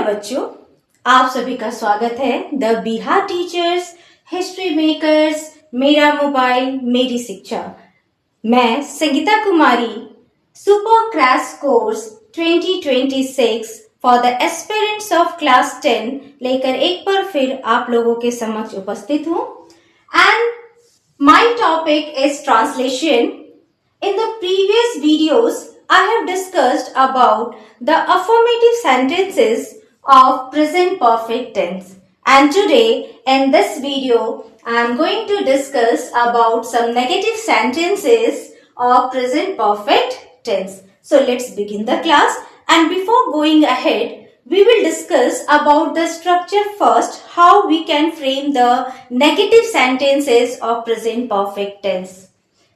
बच्चों, आप सभी का स्वागत है the Bihar teachers history makers मेरा मोबाइल मेरी शिक्षा। मैं Sangeeta Kumari super crash course 2026 for the aspirants of class 10 लेकर एक बार फिर आप लोगों के समक्ष उपस्थित हूँ। And my topic is translation. In the previous videos, I have discussed about the affirmative sentences of present perfect tense. And today, in this video, I am going to discuss about some negative sentences of present perfect tense. So, let's begin the class. And before going ahead, we will discuss about the structure first, how we can frame the negative sentences of present perfect tense.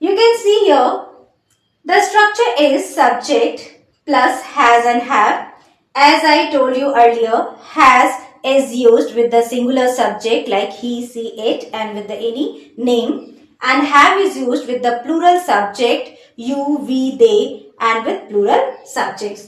You can see here, the structure is subject plus has and have. As I told you earlier, has is used with the singular subject like he, she, it and with the any name. And have is used with the plural subject you, we, they and with plural subjects.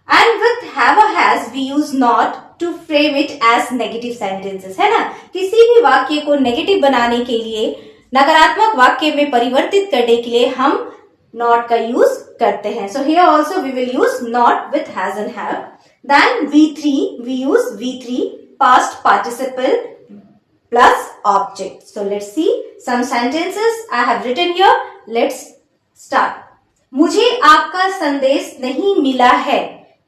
And with have or has we use not to frame it as negative sentences, है ना। किसी भी वाक्य को negative बनाने के लिए, नकारात्मक वाक्य में परिवर्तित करने के लिए हम not का यूज करते हैं. So here also we will use not with has and have. Then V3 we use V3 past participle plus object. So let's see some sentences I have written here. Let's start. मुझे आपका संदेश नहीं मिला है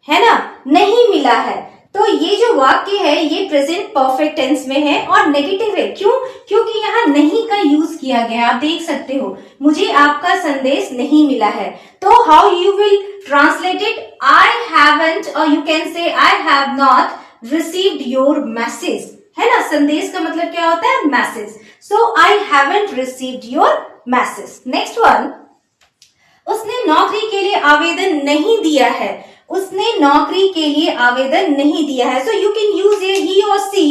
ना, नहीं मिला है. तो ये जो वाक्य है ये प्रेजेंट परफेक्ट टेंस में है और नेगेटिव है. क्यों? क्योंकि यहाँ नहीं का यूज किया गया. आप देख सकते हो, मुझे आपका संदेश नहीं मिला है. तो how you will translate it? I haven't or you can say I have not received your message, है ना. संदेश का मतलब क्या होता है? Message. So I haven't received your message. Next one, उसने नौकरी के लिए आवेदन नहीं दिया है. उसने नौकरी के लिए आवेदन नहीं दिया है. So you can use he और she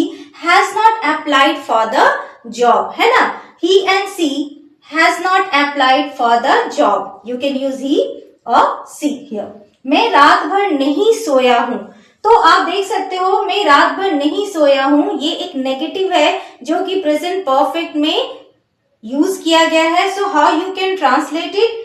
has not applied for the job, है ना. He and she has not applied for the job. You can use he और सी हियर. मैं रात भर नहीं सोया हूं. तो आप देख सकते हो, मैं रात भर नहीं सोया हूं, ये एक नेगेटिव है जो कि प्रेजेंट परफेक्ट में यूज किया गया है. So how you can translate it?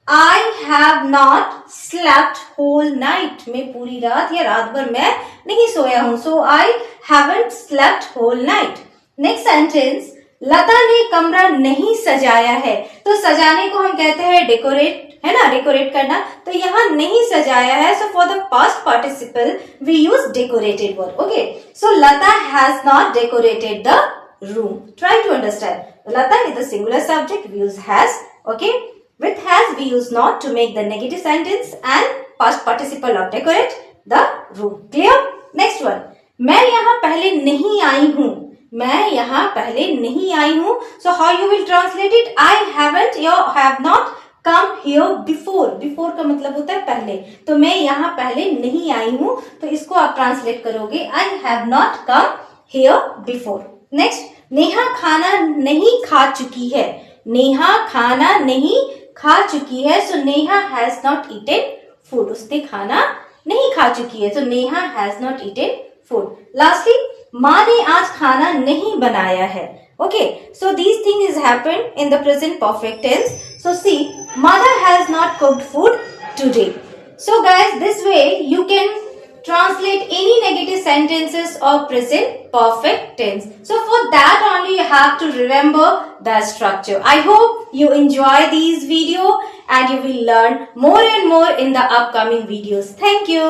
I have not slept whole night. मैं पूरी रात या रात भर मैं नहीं सोया हूँ. So I haven't slept whole night. Next sentence, लता ने कमरा नहीं सजाया है. तो सजाने को हम कहते हैं डेकोरेट, है ना, डेकोरेट करना. तो यहाँ नहीं सजाया है. So for the past participle we use decorated word. Okay. So Lata has not decorated the room. Try to understand. Lata is the singular subject. We use has. Okay. With has we use not to make the negative sentence and past participle of decorate the room. Clear? Next one. मैं यहाँ पहले नहीं आई हूँ. मैं यहाँ पहले नहीं आई हूँ. So how you will translate it? I haven't or have not come here before. Before का मतलब होता है पहले. तो मैं यहाँ पहले नहीं आई हूँ. तो इसको आप ट्रांसलेट करोगे I have not come here before. Next. Neha खाना नहीं खा चुकी है. नेहा खाना नहीं खा चुकी है. So Neha has not eaten food. उसने खाना नहीं खा चुकी है. So Neha has not eaten food. Lastly, माँ ने आज खाना नहीं बनाया है. Okay, so these thing is happened in the present perfect tense. So see, mother has not cooked food today. So guys, this way you can translate any negative sentences of present perfect tense. So for that only you have to remember the structure. I hope you enjoy these video and you will learn more and more in the upcoming videos. Thank you.